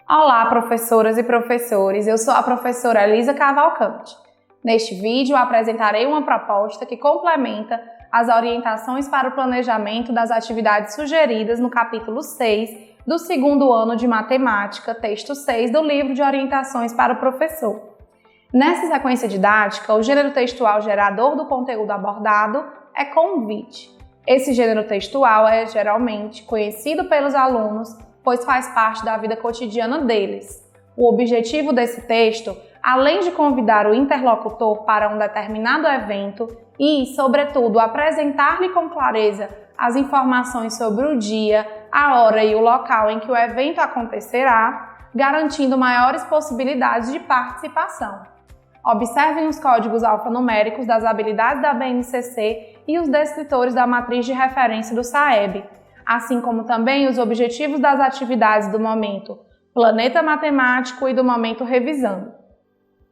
Olá, professoras e professores, eu sou a professora Elisa Cavalcante. Neste vídeo, eu apresentarei uma proposta que complementa as orientações para o planejamento das atividades sugeridas no capítulo 6 do segundo ano de Matemática, texto 6 do livro de orientações para o professor. Nessa sequência didática, o gênero textual gerador do conteúdo abordado é convite. Esse gênero textual é geralmente conhecido pelos alunos, pois faz parte da vida cotidiana deles. O objetivo desse texto, além de convidar o interlocutor para um determinado evento e, sobretudo, apresentar-lhe com clareza as informações sobre o dia, a hora e o local em que o evento acontecerá, garantindo maiores possibilidades de participação. Observem os códigos alfanuméricos das habilidades da BNCC e os descritores da matriz de referência do SAEB, assim como também os objetivos das atividades do momento Planeta Matemático e do momento Revisando.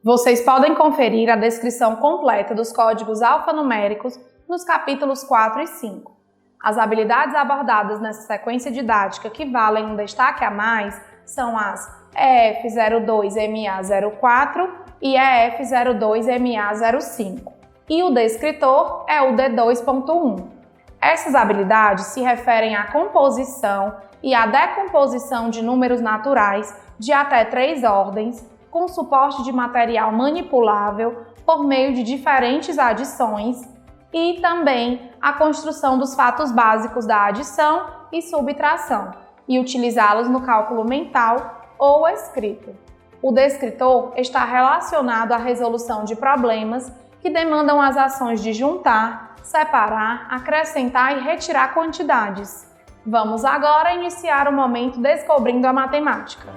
Vocês podem conferir a descrição completa dos códigos alfanuméricos nos capítulos 4 e 5. As habilidades abordadas nessa sequência didática que valem um destaque a mais são as EF02MA04 e EF02MA05. E o descritor é o D2.1. Essas habilidades se referem à composição e à decomposição de números naturais de até 3 ordens, com suporte de material manipulável por meio de diferentes adições e também a construção dos fatos básicos da adição e subtração e utilizá-los no cálculo mental ou escrito. O descritor está relacionado à resolução de problemas que demandam as ações de juntar, separar, acrescentar e retirar quantidades. Vamos agora iniciar o momento Descobrindo a Matemática.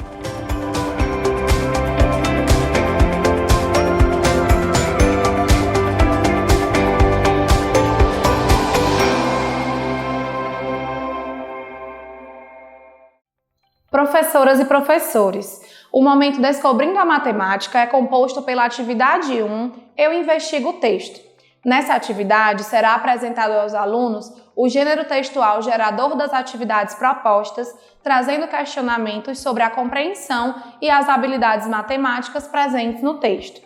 Professoras e professores, o momento Descobrindo a Matemática é composto pela atividade 1, Eu investigo o texto. Nessa atividade, será apresentado aos alunos o gênero textual gerador das atividades propostas, trazendo questionamentos sobre a compreensão e as habilidades matemáticas presentes no texto.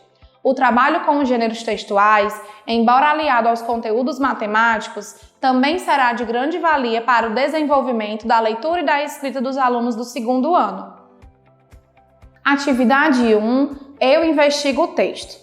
O trabalho com os gêneros textuais, embora aliado aos conteúdos matemáticos, também será de grande valia para o desenvolvimento da leitura e da escrita dos alunos do segundo ano. Atividade 1. Eu investigo o texto.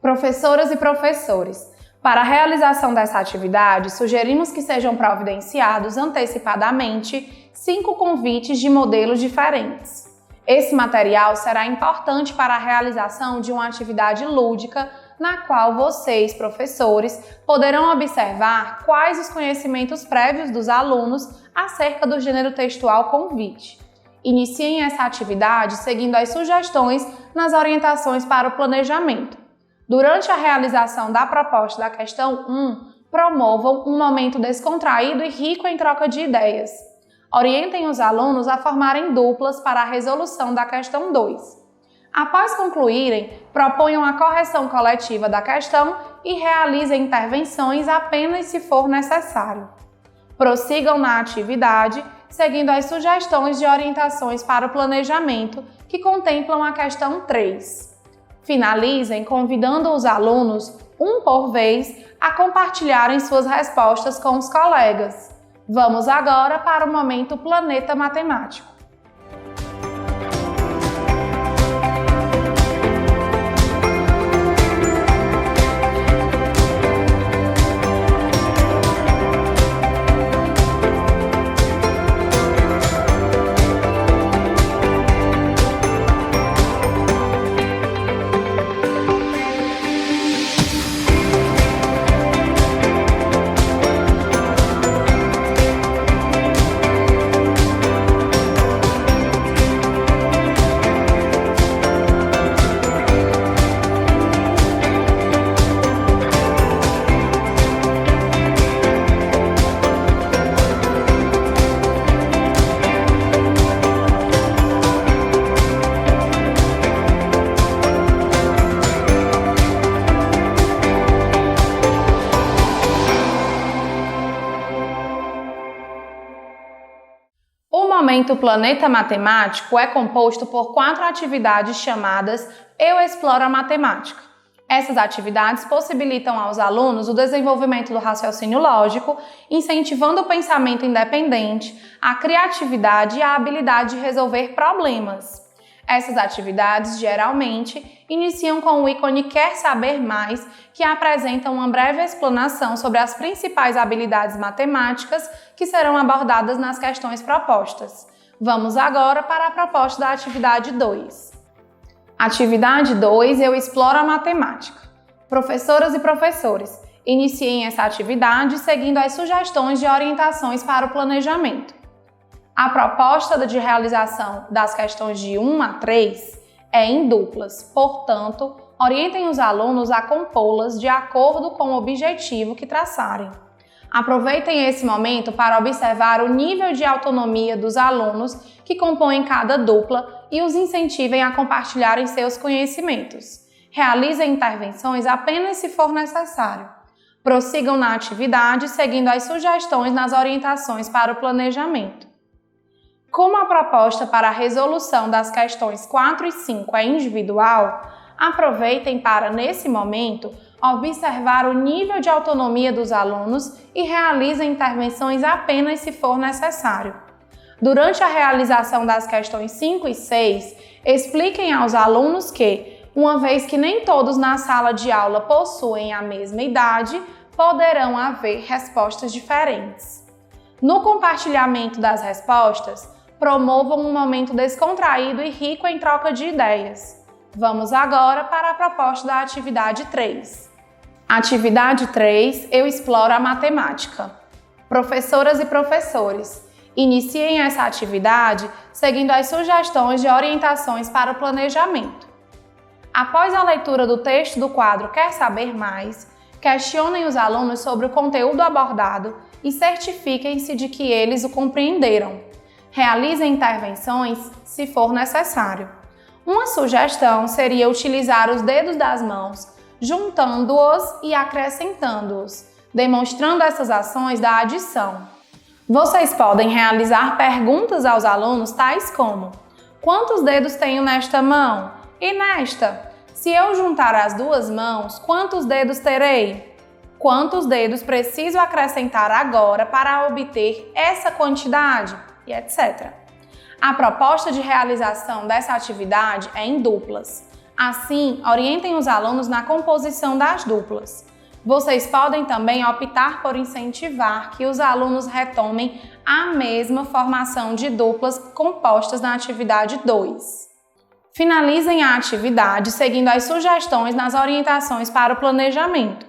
Professoras e professores, para a realização dessa atividade, sugerimos que sejam providenciados antecipadamente 5 convites de modelos diferentes. Esse material será importante para a realização de uma atividade lúdica na qual vocês, professores, poderão observar quais os conhecimentos prévios dos alunos acerca do gênero textual convite. Iniciem essa atividade seguindo as sugestões nas orientações para o planejamento. Durante a realização da proposta da questão 1, promovam um momento descontraído e rico em troca de ideias. Orientem os alunos a formarem duplas para a resolução da questão 2. Após concluírem, proponham a correção coletiva da questão e realizem intervenções apenas se for necessário. Prossigam na atividade, seguindo as sugestões de orientações para o planejamento que contemplam a questão 3. Finalizem convidando os alunos, um por vez, a compartilharem suas respostas com os colegas. Vamos agora para o momento Planeta Matemático. momento, o Planeta Matemático é composto por 4 atividades chamadas Eu Exploro a Matemática. Essas atividades possibilitam aos alunos o desenvolvimento do raciocínio lógico, incentivando o pensamento independente, a criatividade e a habilidade de resolver problemas. Essas atividades, geralmente, iniciam com o ícone Quer Saber Mais, que apresenta uma breve explanação sobre as principais habilidades matemáticas que serão abordadas nas questões propostas. Vamos agora para a proposta da atividade 2. Atividade 2, Eu Exploro a Matemática. Professoras e professores, iniciem essa atividade seguindo as sugestões de orientações para o planejamento. A proposta de realização das questões de 1 a 3 é em duplas, portanto, orientem os alunos a compô-las de acordo com o objetivo que traçarem. Aproveitem esse momento para observar o nível de autonomia dos alunos que compõem cada dupla e os incentivem a compartilharem seus conhecimentos. Realizem intervenções apenas se for necessário. Prossigam na atividade seguindo as sugestões nas orientações para o planejamento. Como a proposta para a resolução das questões 4 e 5 é individual, aproveitem para, nesse momento, observar o nível de autonomia dos alunos e realizem intervenções apenas se for necessário. Durante a realização das questões 5 e 6, expliquem aos alunos que, uma vez que nem todos na sala de aula possuem a mesma idade, poderão haver respostas diferentes. No compartilhamento das respostas, promovam um momento descontraído e rico em troca de ideias. Vamos agora para a proposta da atividade 3. Atividade 3, Eu Exploro a Matemática. Professoras e professores, iniciem essa atividade seguindo as sugestões de orientações para o planejamento. Após a leitura do texto do quadro Quer Saber Mais, questionem os alunos sobre o conteúdo abordado e certifiquem-se de que eles o compreenderam. Realizem intervenções se for necessário. Uma sugestão seria utilizar os dedos das mãos, juntando-os e acrescentando-os, demonstrando essas ações da adição. Vocês podem realizar perguntas aos alunos tais como: quantos dedos tenho nesta mão? E nesta? Se eu juntar as duas mãos, quantos dedos terei? Quantos dedos preciso acrescentar agora para obter essa quantidade? E etc. A proposta de realização dessa atividade é em duplas. Assim, orientem os alunos na composição das duplas. Vocês podem também optar por incentivar que os alunos retomem a mesma formação de duplas compostas na atividade 2. Finalizem a atividade seguindo as sugestões nas orientações para o planejamento.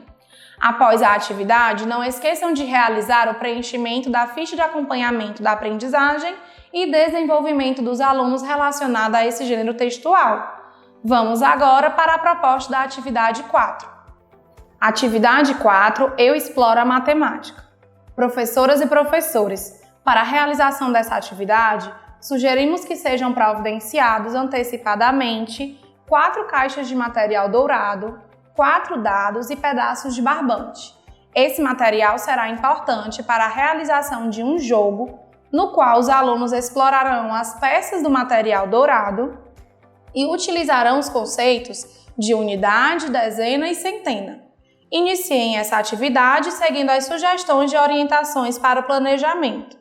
Após a atividade, não esqueçam de realizar o preenchimento da ficha de acompanhamento da aprendizagem e desenvolvimento dos alunos relacionada a esse gênero textual. Vamos agora para a proposta da atividade 4. Atividade 4, Eu Exploro a Matemática. Professoras e professores, para a realização dessa atividade, sugerimos que sejam providenciados antecipadamente 4 caixas de material dourado, 4 dados e pedaços de barbante. Esse material será importante para a realização de um jogo, no qual os alunos explorarão as peças do material dourado e utilizarão os conceitos de unidade, dezena e centena. Iniciem essa atividade seguindo as sugestões de orientações para o planejamento.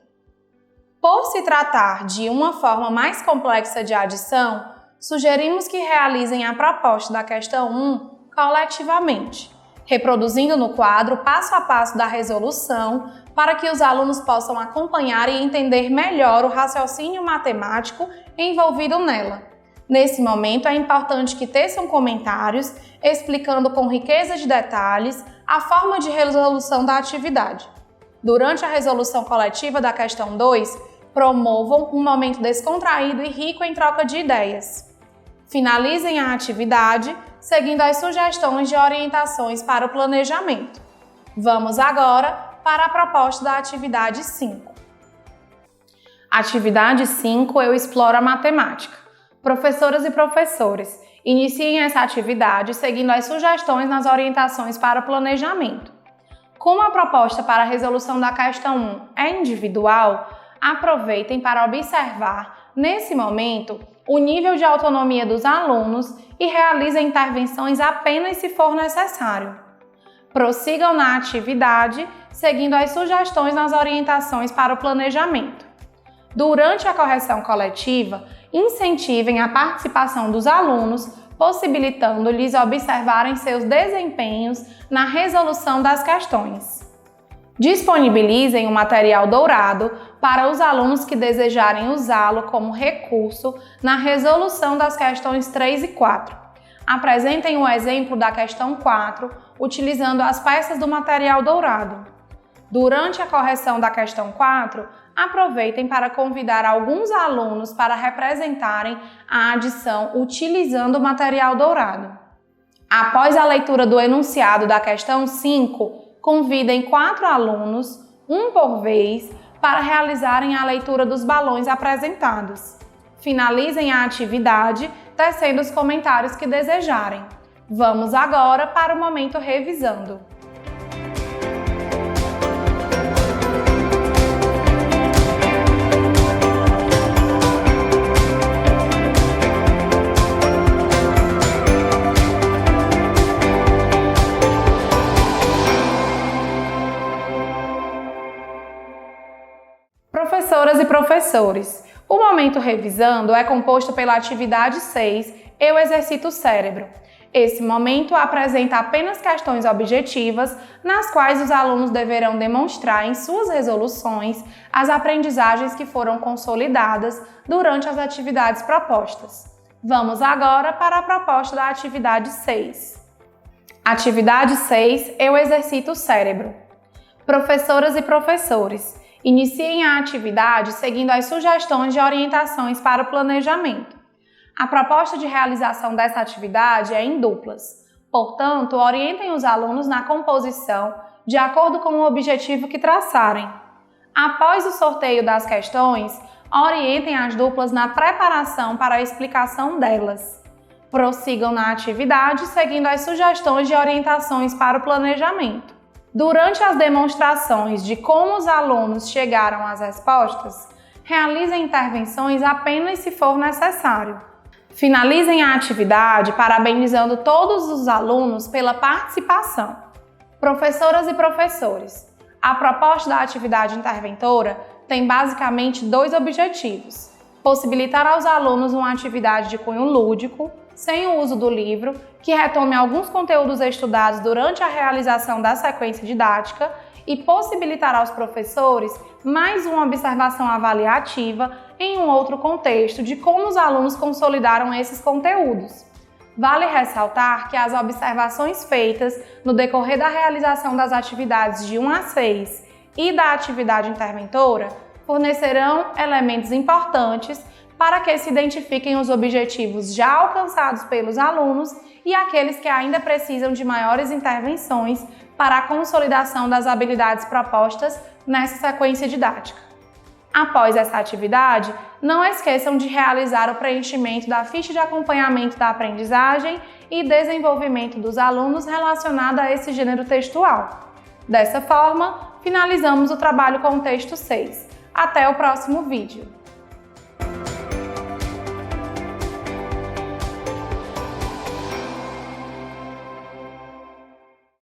Por se tratar de uma forma mais complexa de adição, sugerimos que realizem a proposta da questão 1 coletivamente, reproduzindo no quadro passo a passo da resolução para que os alunos possam acompanhar e entender melhor o raciocínio matemático envolvido nela. Nesse momento, é importante que teçam comentários explicando com riqueza de detalhes a forma de resolução da atividade. Durante a resolução coletiva da questão 2, promovam um momento descontraído e rico em troca de ideias. Finalizem a atividade seguindo as sugestões de orientações para o planejamento. Vamos agora para a proposta da atividade 5. Atividade 5, Eu Exploro a Matemática. Professoras e professores, iniciem essa atividade seguindo as sugestões nas orientações para o planejamento. Como a proposta para a resolução da questão 1 é individual, aproveitem para observar, nesse momento, o nível de autonomia dos alunos e realizem intervenções apenas se for necessário. Prossigam na atividade, seguindo as sugestões nas orientações para o planejamento. Durante a correção coletiva, incentivem a participação dos alunos, possibilitando-lhes observarem seus desempenhos na resolução das questões. Disponibilizem o material dourado para os alunos que desejarem usá-lo como recurso na resolução das questões 3 e 4. Apresentem o exemplo da questão 4, utilizando as peças do material dourado. Durante a correção da questão 4, aproveitem para convidar alguns alunos para representarem a adição utilizando o material dourado. Após a leitura do enunciado da questão 5, convidem 4 alunos, um por vez, para realizarem a leitura dos balões apresentados. Finalizem a atividade, tecendo os comentários que desejarem. Vamos agora para o momento revisando. Professoras e professores, o momento revisando é composto pela atividade 6, Eu exercito o cérebro. Esse momento apresenta apenas questões objetivas, nas quais os alunos deverão demonstrar em suas resoluções as aprendizagens que foram consolidadas durante as atividades propostas. Vamos agora para a proposta da atividade 6. Atividade 6, Eu exercito o cérebro. Professoras e professores, iniciem a atividade seguindo as sugestões de orientações para o planejamento. A proposta de realização dessa atividade é em duplas. Portanto, orientem os alunos na composição de acordo com o objetivo que traçarem. Após o sorteio das questões, orientem as duplas na preparação para a explicação delas. Prossigam na atividade seguindo as sugestões de orientações para o planejamento. Durante as demonstrações de como os alunos chegaram às respostas, realizem intervenções apenas se for necessário. Finalizem a atividade parabenizando todos os alunos pela participação. Professoras e professores, a proposta da atividade interventora tem basicamente 2 objetivos: possibilitar aos alunos uma atividade de cunho lúdico, sem o uso do livro, que retome alguns conteúdos estudados durante a realização da sequência didática, e possibilitar aos professores mais uma observação avaliativa em um outro contexto de como os alunos consolidaram esses conteúdos. Vale ressaltar que as observações feitas no decorrer da realização das atividades de 1 a 6 e da atividade interventora fornecerão elementos importantes para que se identifiquem os objetivos já alcançados pelos alunos e aqueles que ainda precisam de maiores intervenções para a consolidação das habilidades propostas nessa sequência didática. Após essa atividade, não esqueçam de realizar o preenchimento da ficha de acompanhamento da aprendizagem e desenvolvimento dos alunos relacionado a esse gênero textual. Dessa forma, finalizamos o trabalho com o texto 6. Até o próximo vídeo!